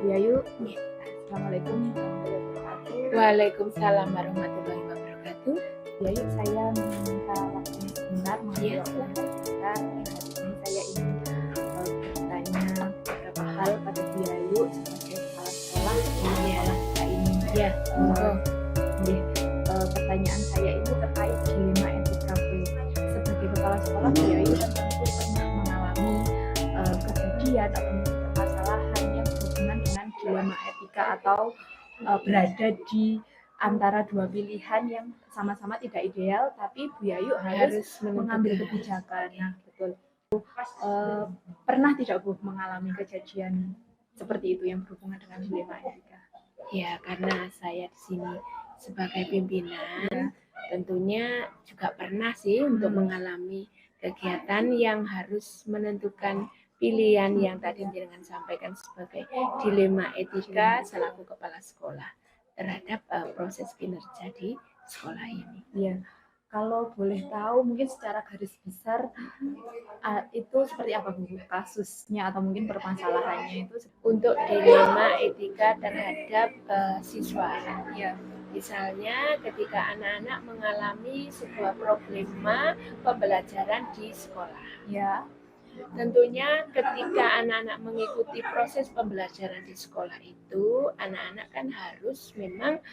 Bu Yayu. Assalamualaikum warahmatullahi wabarakatuh. Waalaikumsalam warahmatullahi wabarakatuh. Bu Yayu, saya meminta waktunya sebentar mengambil waktu sebentar. Hari ini saya ingin bertanya beberapa hal pada Bu Yayu sebagai kepala sekolah. Kita ini pertanyaan saya ini terkait dilema etika Bu. Sebagai kepala sekolah, Bu Yayu kan tentu pernah mengalami kejadian atau mungkin permasalahan yang berhubungan dengan dilema etika atau berada di antara dua pilihan yang sama-sama tidak ideal, tapi Bu Yayu harus mengambil kebijakan. Nah, betul. Pernah tidak Bu mengalami kejadian seperti itu yang berhubungan dengan dilema etika? Ya, karena saya di sini sebagai pimpinan, tentunya juga pernah sih untuk mengalami kegiatan yang harus menentukan pilihan yang tadi Jenengan sampaikan sebagai dilema etika selaku kepala sekolah terhadap proses kinerja di sekolah ini. Ya, kalau boleh tahu mungkin secara garis besar itu seperti apa Bu kasusnya atau mungkin permasalahannya itu? Untuk dilema etika terhadap siswa. Ya. Misalnya ketika anak-anak mengalami sebuah problema pembelajaran di sekolah. Ya. Tentunya ketika anak-anak mengikuti proses pembelajaran di sekolah itu, anak-anak kan harus memang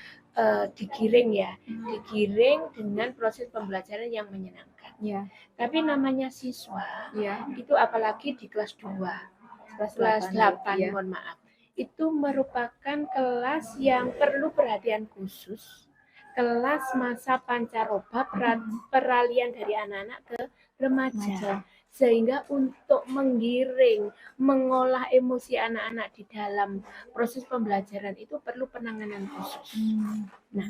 digiring digiring dengan proses pembelajaran yang menyenangkan. Ya. Tapi namanya siswa, itu apalagi di kelas 2, kelas 8, mohon maaf. Itu merupakan kelas yang perlu perhatian khusus, kelas masa pancaroba, peralihan dari anak-anak ke remaja. Sehingga untuk menggiring, mengolah emosi anak-anak di dalam proses pembelajaran itu perlu penanganan khusus. Nah,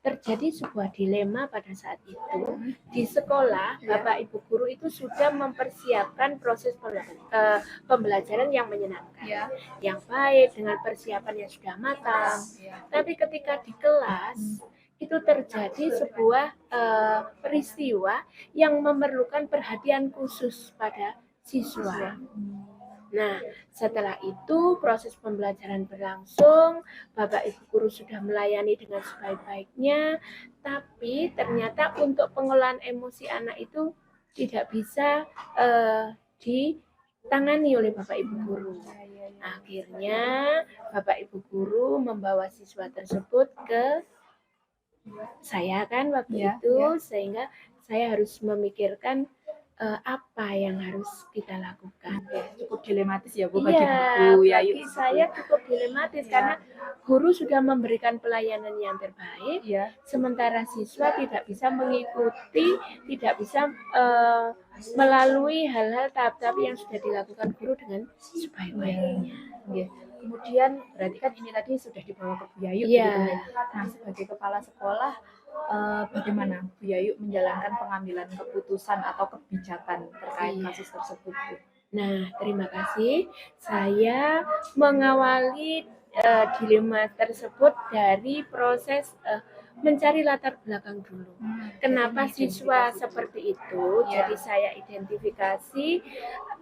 terjadi sebuah dilema pada saat itu di sekolah. Bapak Ibu guru itu sudah mempersiapkan proses pembelajaran yang menyenangkan, yang baik dengan persiapan yang sudah matang. Tapi ketika di kelas itu terjadi sebuah peristiwa yang memerlukan perhatian khusus pada siswa. Nah, setelah itu proses pembelajaran berlangsung, Bapak Ibu guru sudah melayani dengan sebaik-baiknya, tapi ternyata untuk pengolahan emosi anak itu tidak bisa ditangani oleh Bapak Ibu guru. Akhirnya Bapak Ibu guru membawa siswa tersebut ke saya kan waktu itu, sehingga saya harus memikirkan apa yang harus kita lakukan. Cukup dilematis ya Bu bagi Bu Yayu. Bagi saya cukup dilematis karena guru sudah memberikan pelayanan yang terbaik, sementara siswa tidak bisa mengikuti, tidak bisa melalui hal-hal tahap-tahap yang sudah dilakukan guru dengan sebaik-baiknya. Kemudian berarti kan ini tadi sudah dibawa ke Bu Yayu. Nah, sebagai kepala sekolah, bagaimana Bu Yayu menjalankan pengambilan keputusan atau kebijakan terkait kasus tersebut? Nah, terima kasih. Saya mengawali dilema tersebut dari proses mencari latar belakang dulu. Kenapa siswa seperti itu? Jadi saya identifikasi,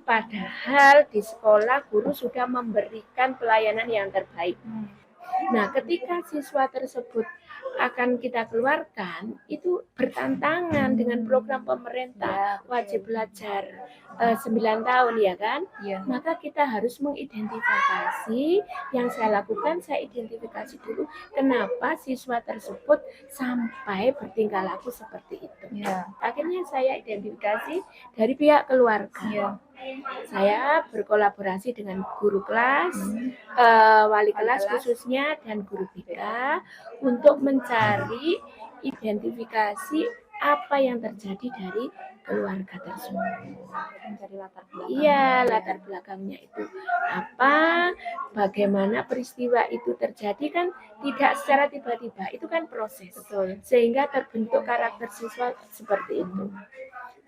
padahal di sekolah guru sudah memberikan pelayanan yang terbaik. Nah, ketika siswa tersebut akan kita keluarkan, itu bertentangan dengan program pemerintah wajib belajar 9 tahun ya kan? Maka kita harus mengidentifikasi. Yang saya lakukan, saya identifikasi dulu kenapa siswa tersebut sampai bertingkah laku seperti itu. Akhirnya saya identifikasi dari pihak keluarga. Saya berkolaborasi dengan guru kelas, wali kelas khususnya, dan guru BK untuk mencari identifikasi apa yang terjadi dari keluarga tersebut. Mencari latar belakang. Latar belakangnya itu apa, bagaimana peristiwa itu terjadi, kan tidak secara tiba-tiba, itu kan proses. Sehingga terbentuk karakter siswa seperti itu.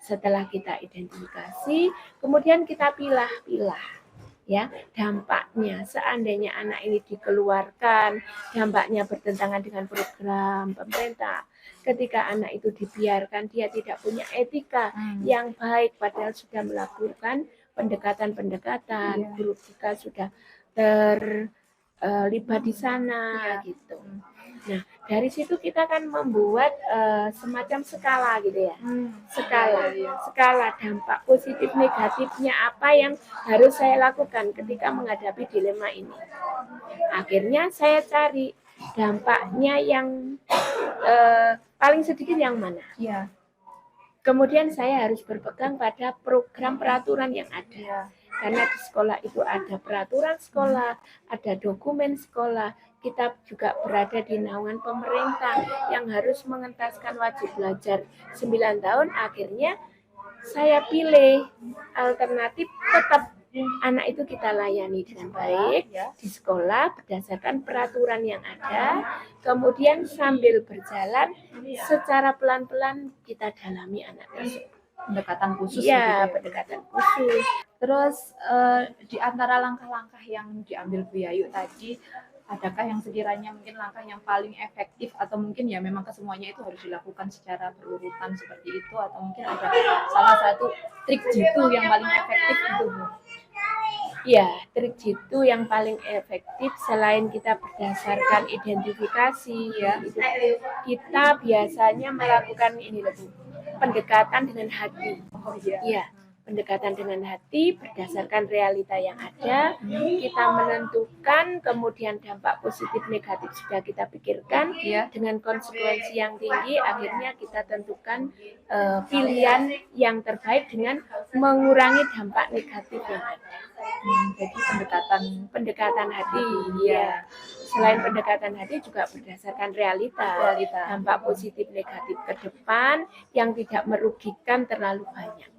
Setelah kita identifikasi, kemudian kita pilah-pilah dampaknya. Seandainya anak ini dikeluarkan, dampaknya bertentangan dengan program pemerintah. Ketika anak itu dibiarkan, dia tidak punya etika yang baik, padahal sudah melakukan pendekatan-pendekatan, guru kita sudah libat di sana Iya. gitu. Nah, dari situ kita kan membuat semacam skala gitu ya. Skala dampak positif negatifnya apa yang harus saya lakukan ketika menghadapi dilema ini. Akhirnya saya cari dampaknya yang paling sedikit yang mana. Iya. Kemudian saya harus berpegang pada program peraturan yang ada. Iya. Karena di sekolah itu ada peraturan sekolah, ada dokumen sekolah. Kita juga berada di naungan pemerintah yang harus mengentaskan wajib belajar 9 tahun. Akhirnya saya pilih alternatif tetap anak itu kita layani dengan baik di sekolah berdasarkan peraturan yang ada. Kemudian sambil berjalan secara pelan-pelan kita dalami anak tersebut. Pendekatan khusus Ya, gitu. pendekatan khusus. Terus di antara langkah-langkah yang diambil Bu Yayu tadi, adakah yang sekiranya mungkin langkah yang paling efektif atau mungkin ya memang kesemuanya itu harus dilakukan secara berurutan seperti itu, atau mungkin ada salah satu trik jitu yang paling efektif gitu Bu? Ya, trik jitu yang paling efektif selain kita berdasarkan identifikasi ya, itu kita biasanya melakukan ini Bu, pendekatan dengan hati. Ya, pendekatan dengan hati berdasarkan realita yang ada, kita menentukan, kemudian dampak positif negatif sudah kita pikirkan dengan konsekuensi yang tinggi, akhirnya kita tentukan pilihan yang terbaik dengan mengurangi dampak negatif yang ada. Jadi pendekatan hati ya. Selain pendekatan hati juga berdasarkan realita. Dampak positif negatif ke depan yang tidak merugikan terlalu banyak.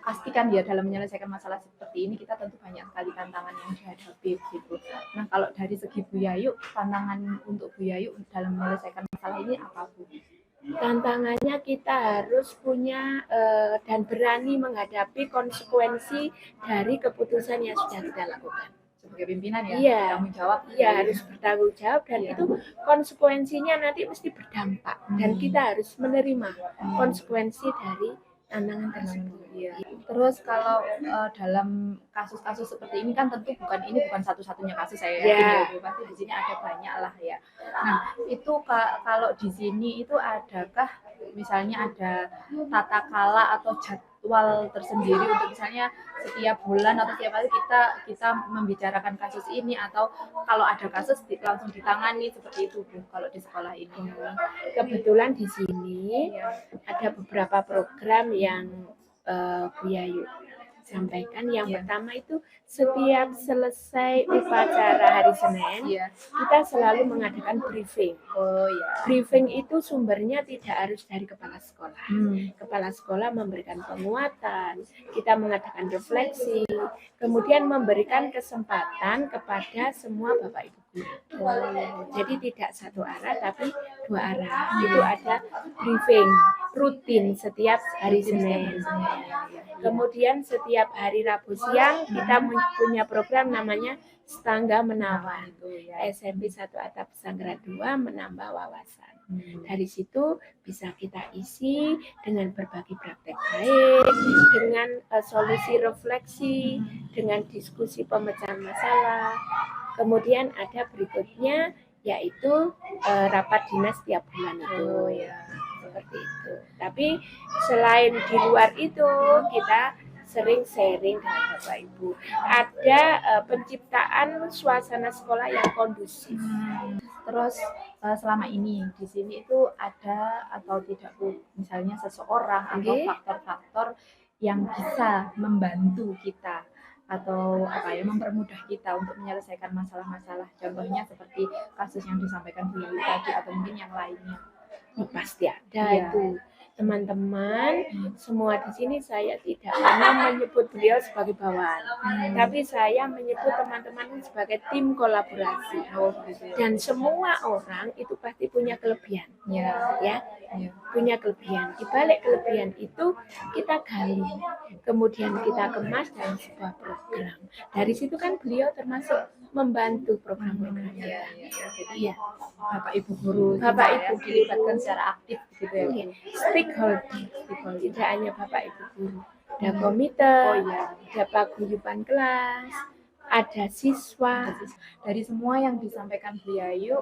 Pastikan ya dalam menyelesaikan masalah seperti ini kita tentu banyak sekali tantangan yang dihadapi gitu. Nah, kalau dari segi Bu Yayu, tantangan untuk Bu Yayu dalam menyelesaikan masalah ini apa Bu? Tantangannya kita harus punya dan berani menghadapi konsekuensi dari keputusan yang sudah kita lakukan. Sebagai pimpinan ya, bertanggung jawab. Iya, harus bertanggung jawab dan itu konsekuensinya nanti mesti berdampak dan kita harus menerima konsekuensi dari tantangan tersebut. Terus kalau dalam kasus-kasus seperti ini kan tentu bukan satu-satunya kasus saya yakin ya, pasti di sini ada banyak lah ya. Nah, itu kalau di sini itu adakah misalnya ada tata kala atau jadwal tersendiri untuk misalnya setiap bulan atau setiap hari kita membicarakan kasus ini, atau kalau ada kasus langsung ditangani seperti itu Bu kalau di sekolah ini? Kebetulan di sini ada beberapa program yang Bu Yayu sampaikan. Yang pertama itu setiap selesai upacara hari Senin kita selalu mengadakan briefing. Briefing itu sumbernya tidak harus dari kepala sekolah. Kepala sekolah memberikan penguatan, kita mengadakan refleksi, kemudian memberikan kesempatan kepada semua Bapak Ibu guru. Jadi tidak satu arah tapi dua arah. Itu ada briefing rutin setiap hari Senin. Kemudian setiap hari Rabu siang kita punya program namanya Setangga Menawan. SMP 1 Atap Pesanggera 2 menambah wawasan. Dari situ bisa kita isi dengan berbagi praktek baik, dengan solusi refleksi, dengan diskusi pemecahan masalah. Kemudian ada berikutnya yaitu rapat dinas tiap bulan itu seperti itu. Tapi selain di luar itu kita sering sharing dengan Bapak Ibu. Ada penciptaan suasana sekolah yang kondusif. Terus selama ini di sini itu ada atau tidak Bu, misalnya seseorang atau faktor-faktor yang bisa membantu kita atau mempermudah kita untuk menyelesaikan masalah-masalah, contohnya seperti kasus yang disampaikan Bu Yayu tadi atau mungkin yang lainnya? Pasti ada itu teman-teman. Semua di sini saya tidak pernah menyebut beliau sebagai bawahan, tapi saya menyebut teman-teman sebagai tim kolaborasi. Dan semua orang itu pasti punya kelebihan, punya kelebihan. Di balik kelebihan itu kita gali, kemudian kita kemas dalam sebuah program. Dari situ kan beliau termasuk membantu program-program kita. Bapak Ibu guru dilibatkan secara aktif gitu ya. Stakeholder, tidak hanya Bapak Ibu guru, ada komite, ada paguyuban kelas, ada siswa. Dari semua yang disampaikan Bu Yayu,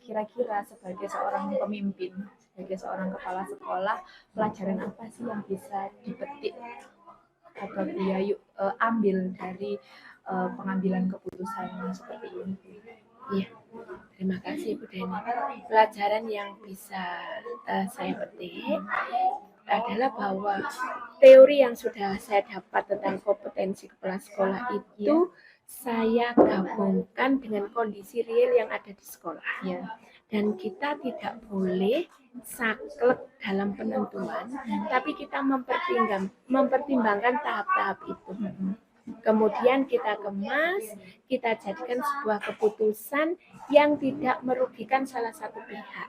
kira-kira sebagai seorang pemimpin, sebagai seorang kepala sekolah, pelajaran apa sih yang bisa dipetik atau Bu Yayu ambil dari pengambilan keputusan seperti ini? Iya, terima kasih Bu Deni. Pelajaran yang bisa saya petik adalah bahwa teori yang sudah saya dapat tentang kompetensi kepala sekolah itu saya gabungkan dengan kondisi real yang ada di sekolah. Dan kita tidak boleh saklek dalam penentuan, tapi kita mempertimbangkan tahap-tahap itu. Kemudian kita kemas, kita jadikan sebuah keputusan yang tidak merugikan salah satu pihak,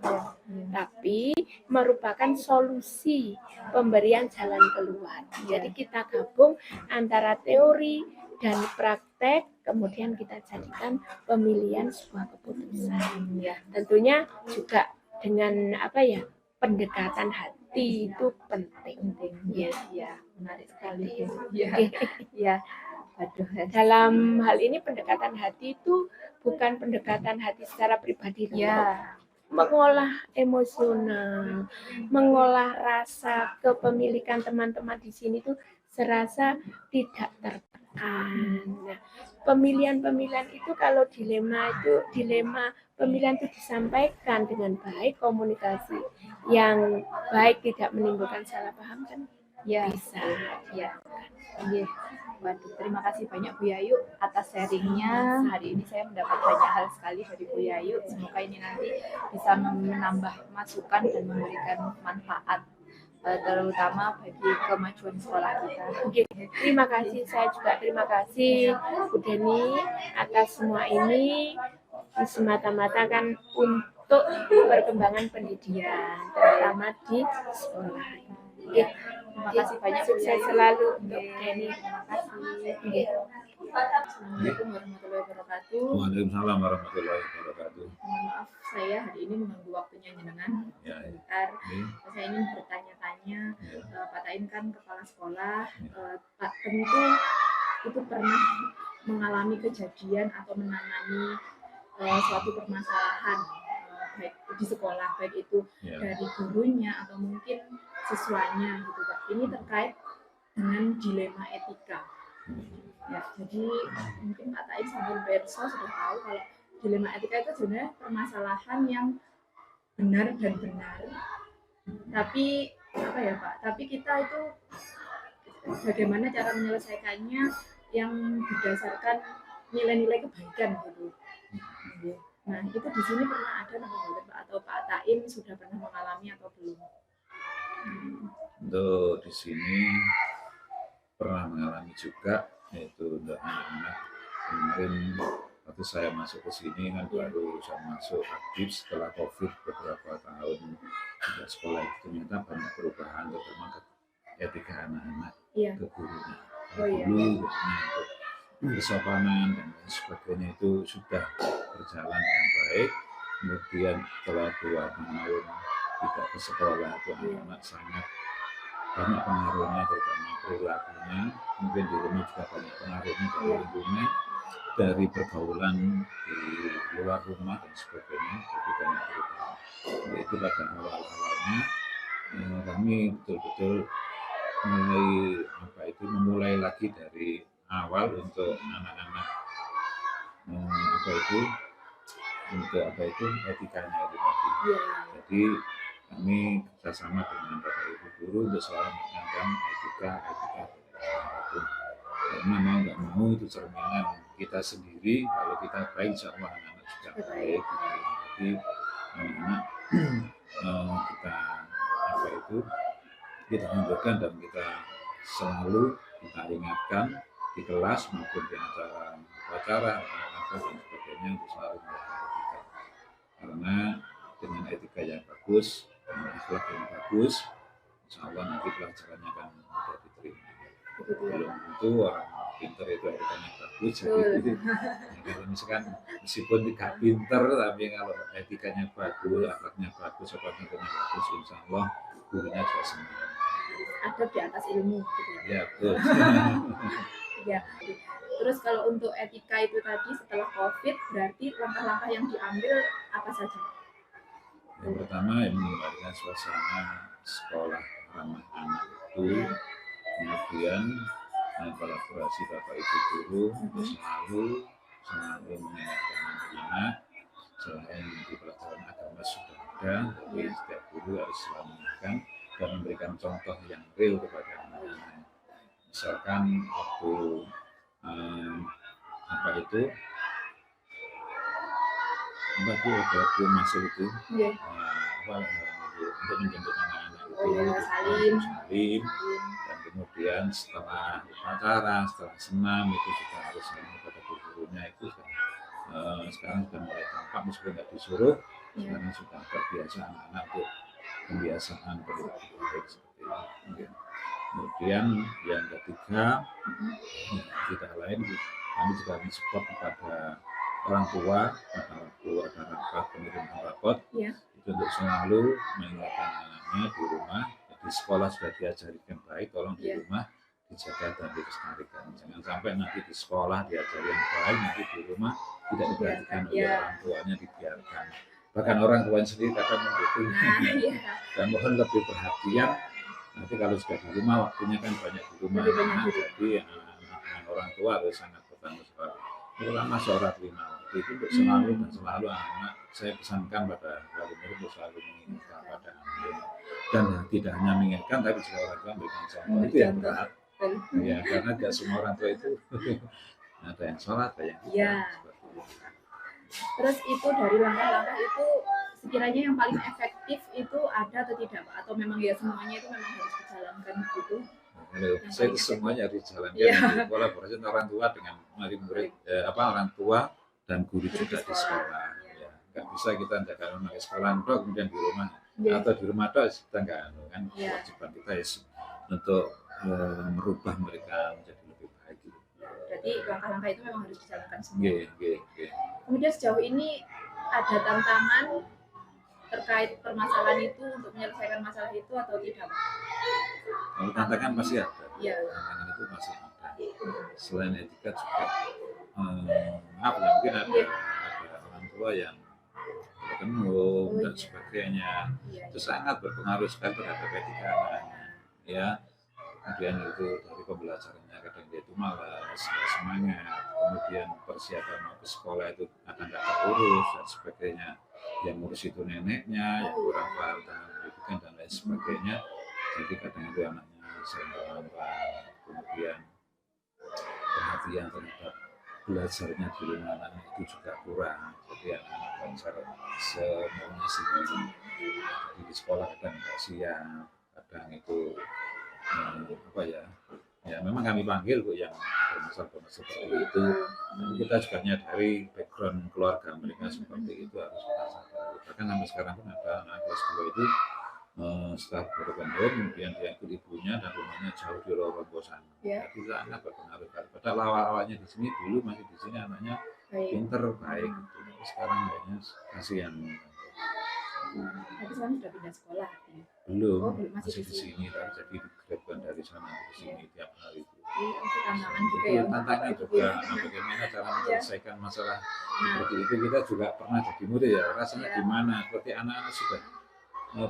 tapi merupakan solusi pemberian jalan keluar. Jadi kita gabung antara teori dan praktek, kemudian kita jadikan pemilihan sebuah keputusan. Tentunya juga dengan pendekatan hati itu penting. Ya, menarik sekali. Ya. Dalam hal ini pendekatan hati itu bukan pendekatan hati secara pribadi, mengolah emosional, mengolah rasa kepemilikan teman-teman di sini tuh serasa tidak tertekan. Nah, pemilihan itu kalau dilema pemilihan itu disampaikan dengan baik, komunikasi yang baik, tidak menimbulkan salah paham kan bisa. Waduh, terima kasih banyak Bu Yayu atas sharingnya. Hari ini saya mendapat banyak hal sekali dari Bu Yayu. Semoga ini nanti bisa menambah masukan dan memberikan manfaat, terutama bagi kemajuan sekolah kita. Terima kasih, saya juga terima kasih Bu Deni atas semua ini, semata-mata kan untuk perkembangan pendidikan, terutama di sekolah. Terima kasih banyak, sukses selalu untuk Deni. Terima kasih. Assalamualaikum warahmatullahi wabarakatuh. Waalaikumsalam warahmatullahi wabarakatuh. Mohon maaf saya hari ini mengganggu waktunya jenengan. Sebentar, saya ingin bertanya-tanya. Pak Tain kan kepala sekolah, Pak tentu itu pernah mengalami kejadian atau menangani suatu permasalahan baik di sekolah, baik itu dari gurunya atau mungkin siswanya gitu Pak. Ini terkait dengan dilema etika. Jadi mungkin Pak Tain sambil Berso sudah tahu kalau dilema etika itu sebenarnya permasalahan yang benar dan benar. Tapi Pak? Tapi kita itu bagaimana cara menyelesaikannya yang berdasarkan nilai-nilai kebaikan gitu. Nah, itu di sini pernah ada Pak, atau Pak Tain sudah pernah mengalami atau belum? Untuk di sini pernah mengalami juga, yaitu untuk anak-anak. Kemarin waktu saya masuk ke sini kan baru saya masuk aktif setelah COVID beberapa tahun di sekolah itu ternyata banyak perubahan, terutama etika anak-anak ke gurunya. Dulu kesopanan dan lain sebagainya itu sudah berjalan dengan baik. Kemudian setelah 2 tahun tidak ke sekolah itu anak-anak sangat banyak pengaruhnya, terutama perilakunya. Mungkin di rumah juga banyak pengaruhnya dari lingkungan, dari pergaulan di luar rumah dan sebagainya. Jadi banyak perubahan. Itu pada awal-awalnya kami betul-betul memulai lagi dari awal untuk anak-anak etikanya itu tadi. Jadi kami bersama dengan Bapak Ibu guru untuk selalu menanamkan etika itu. Karena mau nggak mau itu cerminan kita sendiri. Kalau kita baik, insya Allah anak-anak juga baik. Jadi anak-anak kita tunjukkan dan kita selalu kita ingatkan di kelas maupun di acara dan sebagainya untuk selalu menjaga etika. Karena dengan etika yang bagus, dengan akhlak yang bagus, insya Allah nanti pelajarannya akan mudah diterima. Belum tentu orang pintar itu etikanya bagus. Jadi kalau misalkan meskipun tidak pintar, tapi kalau etikanya bagus, akhlaknya bagus, sopannya bagus, insya Allah gurunya juga senang. Adab di atas ilmu gitu. Ya, betul. Ya. Terus kalau untuk etika itu tadi setelah COVID, berarti langkah-langkah yang diambil apa saja? Yang pertama yang mengembalikan suasana sekolah ramah anak itu, kemudian kolaborasi Bapak Ibu guru untuk selalu mengingatkan anak-anak. Selain di pelajaran agama sudah ada, tapi setiap guru harus selalu mengingatkan dan memberikan contoh yang real kepada anak-anak. Misalkan waktu apa itu waktu masuk itu untuk menjemput anak-anak itu salim, dan kemudian setelah upacara, setelah senam itu juga harus selalu pada gurunya itu sekarang sudah mulai tampak meskipun nggak disuruh, sekarang sudah terbiasa anak-anak untuk kebiasaan perilaku baik seperti itu. Kemudian yang ketiga, tidak lain kami juga mensupport kepada orang tua waktu ada rapat pengiriman rapot itu untuk selalu mengingatkan anaknya di rumah. Di sekolah sudah diajari dengan baik, tolong di rumah dijaga dan dilestarikan. Jangan sampai nanti di sekolah diajari yang baik, nanti di rumah tidak diperhatikan oleh orang tuanya, dibiarkan. Bahkan orang tuanya sendiri kadang begitu. Dan mohon lebih perhatian. Nanti kalau sudah di rumah, waktunya kan banyak di rumah. Jadi orang tua harus sangat bertanggung jawab. Terutama sholat 5 waktu itu untuk selalu dan selalu anak saya pesankan pada wali murid untuk selalu mengingatkan pada anak. Dan tidak hanya mengingatkan, tapi juga orang tua memberikan contoh. Itu yang berat. Ya, karena tidak semua orang tua itu ada yang sholat, ada yang tidak. Terus itu dari langkah-langkah itu sekiranya yang paling efektif itu ada atau tidak Pak? Atau memang ya semuanya itu memang harus dijalankan gitu? Saya itu semuanya harus dijalankan. Kolaborasi orang tua dengan murid, orang tua dan guru juga di sekolah. Nggak bisa kita jaga anak sekolah kemudian di rumah atau di rumah kita nggak kan kewajiban kita ya untuk merubah mereka menjadi lebih baik. Jadi langkah-langkah itu memang harus dijalankan semua. Kemudian sejauh ini ada tantangan terkait permasalahan itu untuk menyelesaikan masalah itu atau tidak? Kalau tantangan pasti ada. Tantangan itu pasti ada. Selain etika juga mungkin ada orang tua yang berkenut dan sebagainya. Itu sangat berpengaruh sekali terhadap etika anak-anak. Ya. Kemudian itu dari pembelajarannya kadang dia itu malas, nggak semangat, kemudian persiapan mau ke sekolah itu akan nggak terurus dan sebagainya. Yang ngurus itu neneknya, yang kurang paham tentang pendidikan dan lain sebagainya. Jadi kadang itu anaknya sering terlambat, kemudian perhatian terhadap belajarnya di rumah anaknya itu juga kurang. Jadi anak-anak belajar semaunya sendiri. Jadi di sekolah kadang nggak siap, kadang itu ya memang kami panggil Bu yang bermasalah seperti itu. Tapi kita juga menyadari background keluarga mereka seperti itu harus kita sadari. Bahkan sampai sekarang pun ada anak kelas 2 itu setelah berkenut kemudian dia ikut ibunya dan rumahnya jauh di Rorobosan. Jadi sangat berpengaruh. Padahal awal-awalnya di sini dulu masih di sini anaknya pinter baik. Sekarang kayaknya kasihan. Tapi sekarang sudah pindah sekolah. Belum, masih di sini, jadi digradukan dari sana ke sini tiap hari itu. Itu tantangan juga ya. Tantangan juga, bagaimana cara menyelesaikan masalah seperti itu. Kita juga pernah jadi murid ya, rasanya gimana? Seperti anak-anak sudah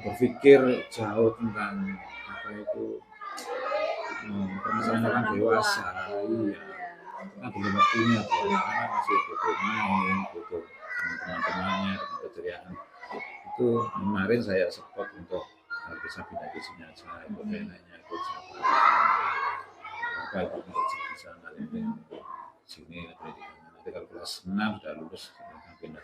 berpikir jauh tentang apa itu permasalahan orang dewasa. Iya, kita belum waktunya, anak masih butuh main, butuh teman-temannya, dengan keceriaan. Itu kemarin saya support untuk bisa pindah di sini aja, ikut neneknya, ikut siapa, ikut di sana, sini pendidikannya. Nanti kalau kelas 6 sudah lulus, akan pindah.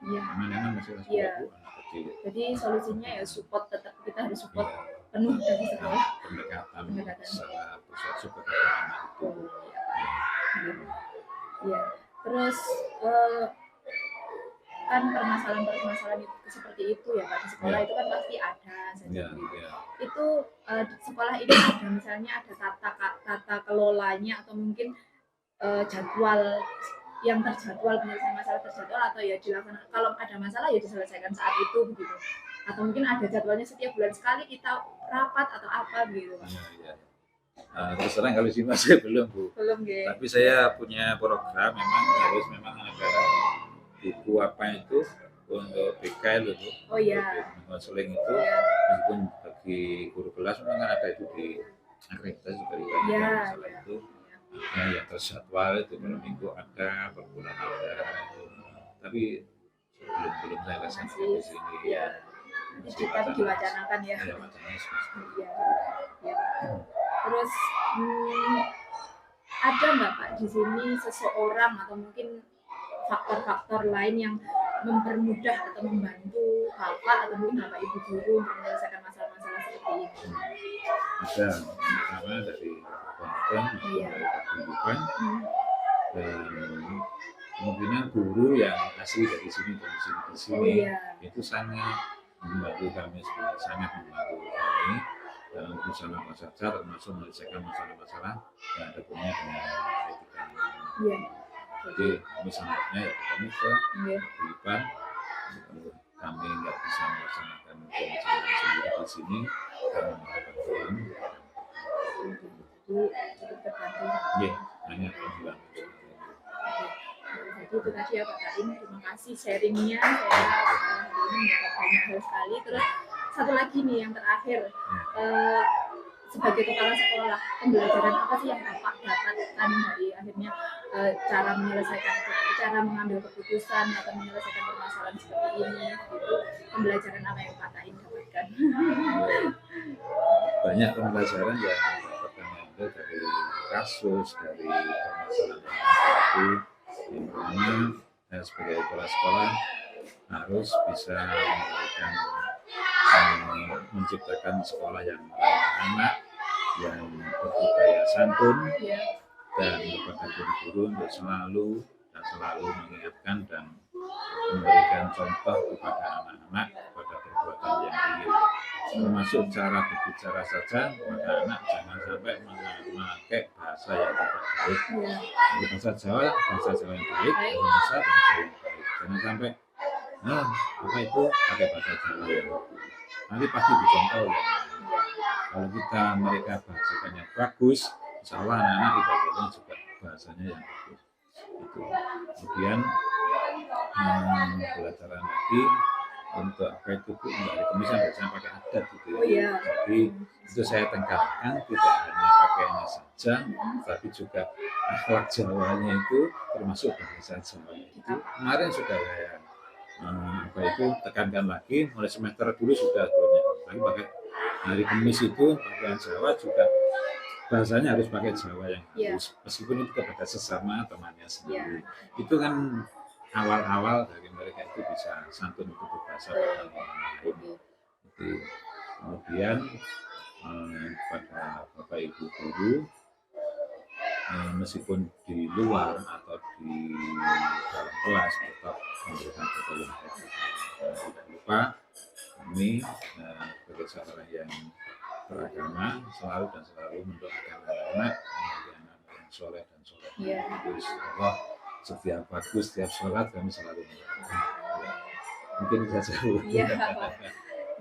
Anak-anak masih kelas 2, anak kecil. Jadi solusinya ya support, tetap kita harus support penuh dari sekolah. Pendekatan secara persuasif kepada anak itu. Terus kan permasalahan itu seperti itu ya Pak, di sekolah itu kan pasti ada saja. Itu sekolah ini ada misalnya ada tata kelolanya atau mungkin jadwal yang terjadwal, penyelesaian masalah terjadwal atau ya dilaksanakan kalau ada masalah ya diselesaikan saat itu begitu. Atau mungkin ada jadwalnya setiap bulan sekali kita rapat atau apa gitu Pak. Terus terang kalau di masih belum Bu. Belum ya. Tapi saya punya program memang ada buku apa itu untuk BK itu Bu. Oh iya. Konseling itu Iya. meskipun bagi guru kelas memang kan ada itu di akreditasi dari Iya. masalah itu. Nah, yang terjadwal itu per minggu ada, per bulan ada itu. Tapi belum saya laksanakan di sini ya. Nanti tapi diwacanakan ya. Ya wacananya seperti itu. Iya. Ya. Terus ada nggak Pak di sini seseorang atau mungkin faktor-faktor lain yang mempermudah atau membantu Bapak atau mungkin Bapak Ibu guru untuk menyelesaikan masalah-masalah seperti ini? Ada pertama dari konten, Iya. dari kehidupan, dan kemungkinan guru yang asli dari sini ke sini Oh iya. itu sangat membantu kami sebenarnya, sangat membantu kami dalam berusaha apa saja termasuk menyelesaikan masalah-masalah yang ada hubungannya dengan etika. Iya. Jadi misalnya ya komunikasi, Iya. kehidupan, kami nggak bisa melaksanakan pembelajaran sendiri di sini, kami melakukan Tuhan. Jadi cukup terbantu. Ya, hanya pembilang. Jadi itu tadi ya Pak Karim, terima kasih sharingnya. Saya hari ini mendapat banyak hal sekali. Terus satu lagi nih yang terakhir, sebagai kepala sekolah, pembelajaran apa sih yang Bapak dapatkan dari akhirnya cara menyelesaikan, cara mengambil keputusan atau menyelesaikan permasalahan seperti ini, gitu. Pembelajaran apa yang Pak Karim dapatkan? Banyak pembelajaran yang dapat kami ambil dari kasus, dari permasalahan yang terjadi. Yang pertama, saya sebagai kepala sekolah harus bisa menciptakan sekolah yang ramah anak, yang berbudaya santun, dan kepada guru-guru untuk selalu mengingatkan dan memberikan contoh kepada anak-anak pada perbuatan yang baik. Termasuk cara berbicara saja kepada anak, jangan sampai memakai bahasa yang tidak baik. Bahasa Jawa yang baik, Indonesia bahasa yang baik. Jangan sampai apa itu pakai bahasa Jawa yang nanti pasti dicontoh ya. Kalau mereka bahasanya bagus, insya Allah anak-anak di bawahnya juga bahasanya yang bagus. Itu. Kemudian pelajaran lagi untuk apa itu Bu, untuk hari Kamis biasanya pakai adat gitu ya. Jadi itu saya tekankan tidak hanya pakaiannya saja, tapi juga akhlak Jawanya itu termasuk bahasa Jawa. Itu kemarin sudah saya tekankan lagi, mulai semester dulu sudah lagi pakai hari Kamis itu pakaian Jawa juga bahasanya harus pakai Jawa yang halus, meskipun itu kepada sesama temannya sendiri. Itu kan awal-awal dari mereka itu bisa santun untuk berbahasa pada orang lain. Kemudian pada Bapak Ibu guru, meskipun di luar atau di dalam kelas tetap memberikan protokol yang baik. Tidak lupa kami sebagai seorang yang beragama selalu mendoakan anak-anak menjadi anak yang soleh dan soleh. Terus Allah setiap waktu, setiap sholat kami selalu mendoakan. Mungkin itu saja Bu.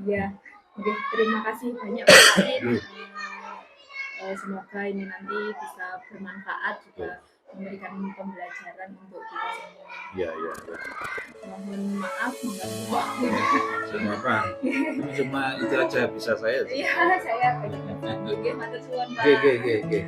Iya. Oke, terima kasih banyak Pak Karim. Semoga ini nanti bisa bermanfaat juga memberikan pembelajaran untuk kita semua. Iya. Mohon maaf mengganggu waktu. Apa? Cuma itu aja bisa saya. Iya, saya banyak. Oke, matur suwun Pak. Oke.